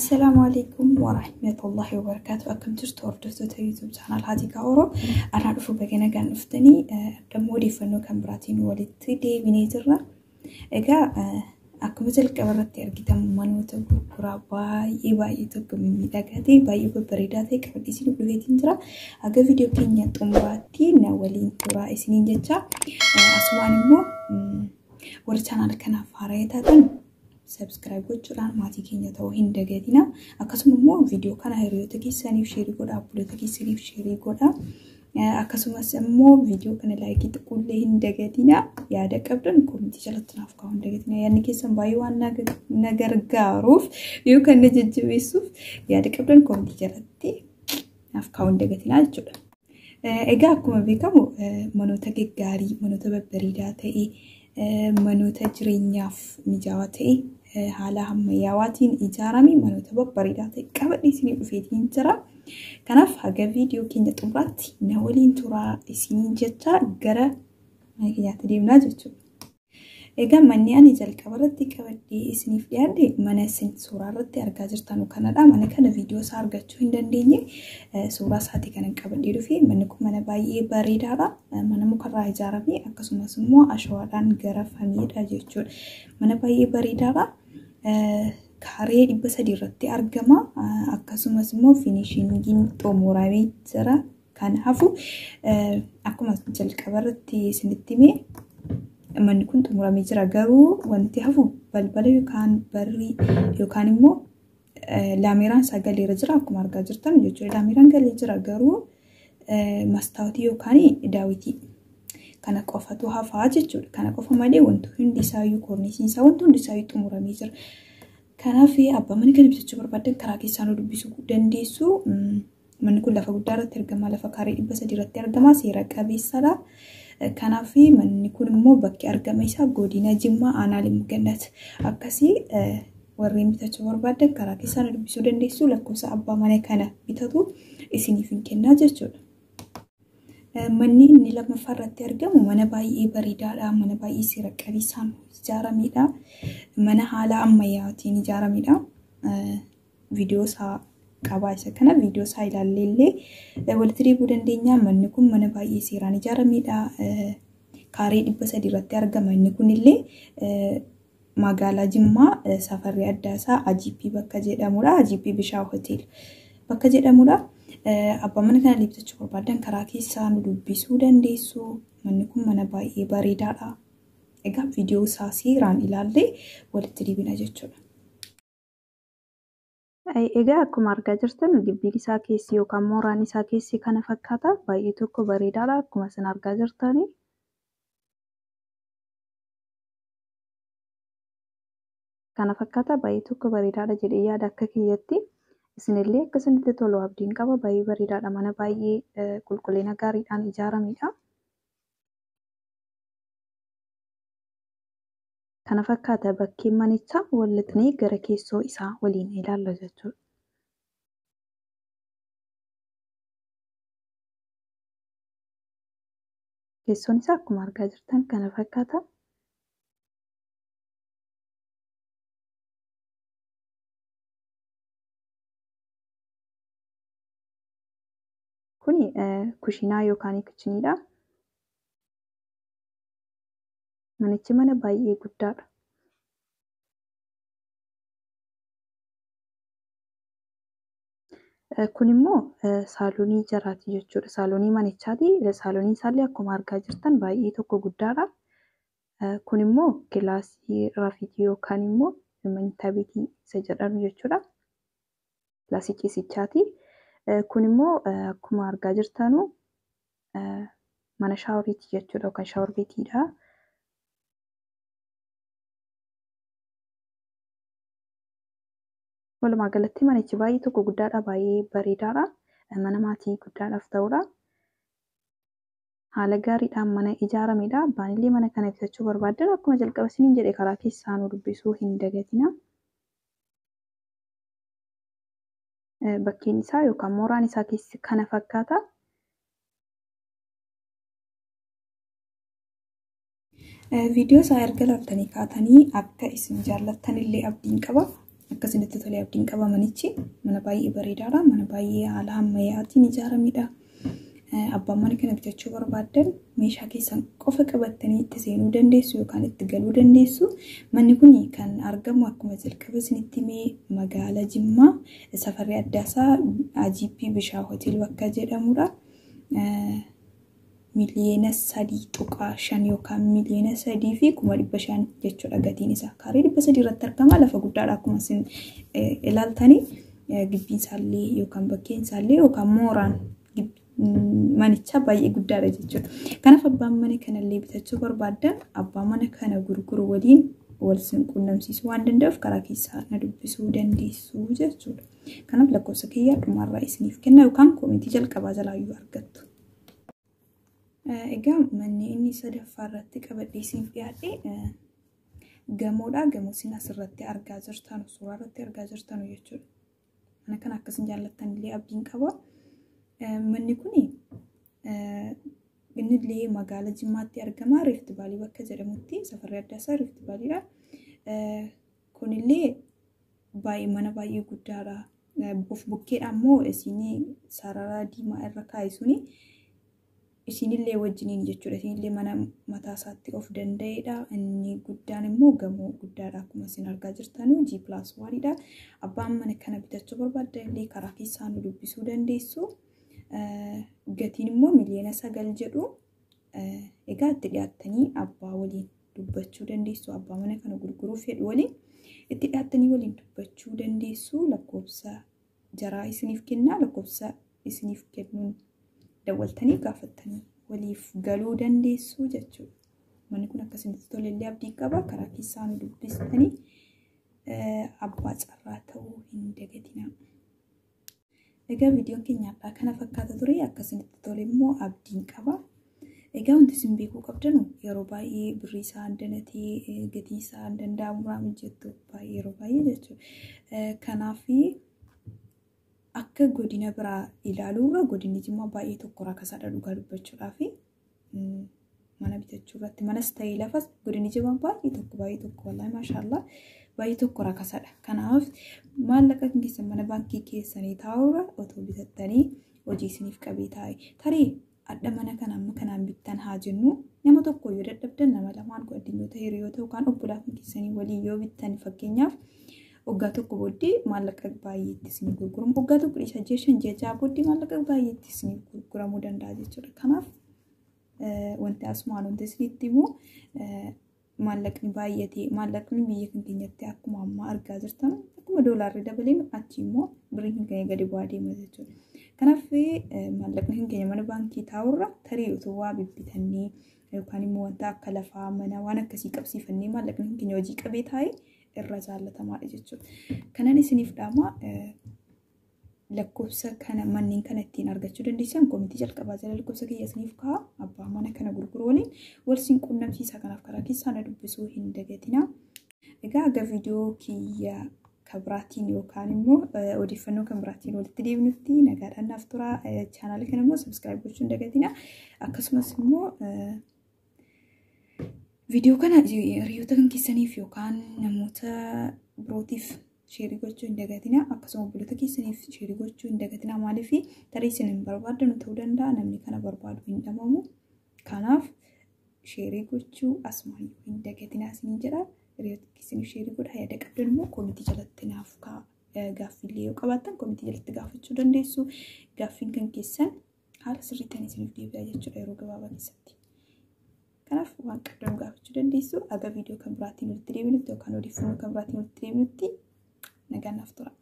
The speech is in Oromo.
السلام عليكم ورحمة الله وبركاته. أكم تشتور دفتو يوتيوب channel هذه كأورو أنا أعرف بجنا كان أفتني دمودي فنو كان براتين ولدتي بنيترنا إجا أكم مثل كبرت أرجع منو تقول كرابا يباي تقول ميداكاتي باي ببريداتي كبدي سينو بفيتين ترى أجا فيديو كينيا تمباتي ناولين ترى إسنين جتا أسوان مو ور channel كنا فاريتاتن subscribe gochuudhaan maatii keenya ta'uu hin dagatina. Akkasumas immoo viidiyoo kana hiriyoota keessaniif share godhaa, obboloota keessaniif share godhaa. Akkasumas immoo viidiyoo kana like xiqqoollee hin dagatina. Yaada qabdan komentii jalatti naaf kaa'uu hin dagatina. Yaadni keessan baay'ee waan na gargaaruuf yookaan na jajjabeessuuf yaada qabdan komentii jalatti naaf kaa'uu hin dagatina jechuudha. Egaa akkuma beekamu manoota gaggaarii, manoota babbareedaa ta'e, manoota jireenyaaf mijaawaa ta'e haala ammayyaawaatiin ijaarame manoota babbareedaa ta'e qabadhee isinii dhufeetiin jira. Kanaaf haga viidiyoo keenya xumuraatti na waliin turaa isiniin jecha gara mana keenyaatti deemnaa jechuudha. Egaa manni ani jalqaba irratti qabadhee isiniif dhiyaadhe mana isin suuraa irratti argaa jirtan kanadha. Mana kana viidiyoo isaa argachuu hin dandeenye suuraa isaatii kanan qabadhee dhufe manni kun mana baay'ee bareedaadha. Mana mukarraa ijaarame akkasumas immoo ashawaadhaan garafameedha jechuudha. Mana baay'ee bareedaadha. Kaaree 300 irratti argama. Akkasumas immoo finishingiin xumuramee jira. Kanaafuu akkuma jalqaba irratti isinitti himee manni kun xumuramee jira. Garuu wanti hafu balbala yookaan barri yookaan immoo laameeraan sagalee irra jira akkuma argaa jirtan jechuudha. Laameeraan galee jira garuu mastaawotii yookaan daawwitii kana qofatu hafaa jechuudha. Kana qofa malee wanti hundi isaayyuu koorniisiin isaa wanti hundi isaayyuu xumuramee jira. Kanaaf abbaa mana kana bitachuu barbaadan karaa keessaan dubbisuu dandeessu. Manni kun lafa guddaa irratti argama. Lafa kaaree 300 irratti argama. Seera qabeessadha. Kanaaf manni kun immoo bakki argama isaa godina Jimmaa Aanaa Limuu Gannat. Akkasii warreen bitachuu barbaadan karaa keessaan dubbisuu dandeessu. Lakkoofsa abbaa mana kana bitatu isiniif hin kennaa jechuudha. Manni inni lammaffaa irratti argamu mana baay'ee bareedaadha. Mana baay'ee seera qabeessaan ijaaramedha. Mana haala ammayyaatiin ijaaramedha. Viidiyoo isaa qabaa isa kana viidiyoo isaa ilaalleellee walitti deebuu dandeenya. Manni kun mana baay'ee seeraan ijaaramedha. Kaaree 300 irratti argama. Inni kunillee magaalaa Jimmaa safarri addaa isaa AGP bakka jedhamudha. AGP Bishaa Hotel bakka jedhamudha. Abbaa mana kana bitachuu barbaadan karaa keessaan dubbisuu dandeessu. Manni kun mana baay'ee bareedaadha. Egaa viidiyoo isaa seeraan ilaallee walitti deebina jechuudha. Egaa akkuma argaa jirtan gibbiin isaa keessi yookaan mooraan isaa keessi kana fakkaata. Baay'ee tokko bareedaadha akkuma isin argaa jirtani. Kana fakkaata baay'ee tokko bareedaadha jedhee yaada akka kiyyatti. Isinillee akkasinitti tolu abdiin qaba. Baay'ee bareedaadha. Mana baay'ee qulqullina gaariidhaan ijaaramedha. Kana fakkaata bakkeen manichaa wallatnee gara keessoo isaa waliin ilaalla jechuudha. Keessoon isaa akkuma argaa jirtan kana fakkaata. Kuni kushiinaa yookaan kichiniidha. Manichi mana baay'ee guddaadha. Kun immoo saaloonii jaraati jechuudha. Saaloonii manichaati. Saalooniin isaallee akkuma argaa jirtan baay'ee tokko guddaadha. Kun immoo kilaasii rafiitii yookaan immoo manyita beetii isa jedhamu jechuudha. Kilaasii ciisichaati. Kun immoo akkuma argaa jirtanu mana shaaworiiti jechuudha yookaan shaawor beetiidha. Walumaa galatti manichi baay'ee tokko guddaadha. Baay'ee bareedaadha. Mana maatii guddaadhaaf ta'udha. Haala gaariidhaan mana ijaaramedha. Abbaan illee mana kana bitachuu barbaadan akkuma jalqaba isiniin jedhe karaa keessaan dubbisuu hin dagatina. Bakkeen isaa yookaan mooraan isaa keessi kana fakkaata. Viidiyoo isaa erga laaltanii kaatanii akka isin jaallattan illee abdiin qaba. akkasinitti tolee abdiin qaba manichi mana baay'ee bareedaadha mana baay'ee haala ammayyaatiin ijaaramedha. Abbaan mana kana bitachuu barbaadan meeshaa keessan qofa qabattanii itti seenuu dandeessu yookaan itti galuu dandeessu. Manni kun kan argamu akkuma jalqaba isinitti mee magaalaa Jimmaa safarri Addaasaa AGP Bishaa Hotel bakka jedhamudha. Miliyoona 3.5 yookaan miliyoona 3,500 jechuudha gatiin isaa. Kaaree 300 irratti argama lafa guddaadha akkuma isin ilaaltanii gibbiin isaallee yookaan bakkeen isaallee yookaan mooraan manicha baay'ee guddaadha jechuudha. Kanaaf abbaan mana kanallee bitachuu barbaadan abbaan mana kana gurguru waliin wal quunnamsiisuu waan danda'uuf karaa keessaa na dubbisuu dandeessu jechuudha. Kanaaf lakkoofsa kiyyaa dhumarraa isiniif kenna yookaan koomentii jalqabaa jalaayyuu argattu. Egaa manni inni sadaffaa irratti qabadhee isiniif dhiyaadhe gamoodha. Gamoo isin asirratti argaa jirtan suuraa irratti argaa jirtan jechuudha. Mana kana akkasiin jaallattanillee abdiin qaba. Manni kun innillee magaalaa Jimmaatti argama. Rift Valley bakka jedhamutti safarri Addaasaa Rift Valleyidha. Kunillee mana baay'ee guddaadha. Of bukkeedha immoo isinii sarara diimaa irra kaa'isuuni isinillee wajjiniin jechuudha. Isinillee mana mataa isaatti of danda'edha. Inni guddaan immoo gamoo guddaadha akkuma isin argaa jirtan G+1dha. Abbaan mana kana bitachuu barbaadanillee karaa keessaa nu dubbisuu dandeessu. Gatiin immoo miliyoona 9 jedhu. Egaa itti dhiyaattanii abbaa waliin dubbachuu dandeessu. Abbaa mana kana gurguruu fedhu waliin itti dhiyaattanii waliin dubbachuu dandeessu. Lakkoofsa jaraa isiniif kenna. Lakkoofsa isiniif kennuun dawwaltanii gaafattanii waliif galuu dandeessu jechuudha. Manni kun akkasitti tolellee abdii qaba. Karaa keessaa nu dubbistanii abbaa carraa ta'uu hin dagatinaa. Egaa viidiyoon keenya kana fakkaata ture akkasitti tole immoo abdiin qaba. Egaa wanti isin beekuu qabdan yeroo baay'ee birrii isaa dandatee gatii isaa danda'amu raamii jettu baay'ee yeroo baay'ee jechuudha. Kanaaf akka godina biraa ilaaluurra godinni Jimmaa baay'ee tokko rakkasaadha dhugaa dubbachuudhaaf. Mana bitachuu irratti manas ta'ee lafas godinni Jimmaa baay'ee tokko wallahi maashaallah baay'ee tokko rakkasaadha. Kanaaf maallaqa keessan mana baankii keessanii taa'uurra otoo bitattanii hojii isiniif qabee taa'e. Tarii adda mana kanaan bittan haa jennu nama tokko yoo dadhabdan nama lamaan addunyoota hiriyoota yookaan obbolaatiin keessanii waliin yoo bittan fakkeenyaaf waggaa tokko booddee maallaqa baay'eetti isinii gurguramu. Waggaa tokko dhiisa jeeshan jechaa booddee maallaqa baay'eetti isinii gurguramuu danda'a jechuudha. Kanaaf wanti asumaan wanti isinitti immoo maallaqni baay'atee maallaqni biyya keenyatti akkuma amma argaa jirtan akkuma doolaarri dabaleen achi immoo birriin keenya gadi bu'aa deema jechuudha. Kanaaf maallaqni keenya mana baankii taa'urra tarii otoo waa bibbitannee yookaan immoo wanta akka lafaa mana waan akkasii qabsiifannee maallaqni keenya hojii qabee taa'e irra jaallatamaadha jechuudha. Kanan isiniif dhaama lakkoofsa kana manneen kana ittiin argachuu dandeessan koomentii jalqabaa jala lakkoofsa kiyya isiniif ka'a. Abbaa mana kana gurguru waliin wal quunnamsiisa. Kanaaf karaa keessaa na dubbisuu hin dagatinaa. Egaa aga viidiyoo kiyya kabiraatiin yookaan immoo odeeffannoo kan biraatiin walitti deebinutti nagaadhaan naaf tura. Chaanaala kana immoo subscribe gochuu hin dagatinaa. Akkasumas immoo viidiyoo kana hiriyoota kan keessaniif yookaan namoota birootiif sheerii gochuu hin dagatinaa. Akkasuma obboloota keessaniif sheerii gochuu hin dagatinaa. Maaliif tarii isin hin barbaaddan ta'uu danda'a namni kana barbaadu hin dhamamu. Kanaaf sheerii gochuu asumaan hin dagatinaa isin jedha. Hiriyoota keessaniif sheerii godhaa. Yaada qabdan immoo koomentii jalatti naaf ka'a. Gaaffiillee yoo qabaattan koomentii jalatti gaafachuu dandeessu. Gaaffiin kan keessan haala sirriitiin isiniif deebi'a jechuudha yeroo gabaabaa keessatti. Kanaaf waan qabdan gaafachuu dandeessu. Aga viidiyoo kan biraatiin walitti deebinutti yookaan odeeffannoo kan biraatiin walitti deebinutti nagaan naaf tura.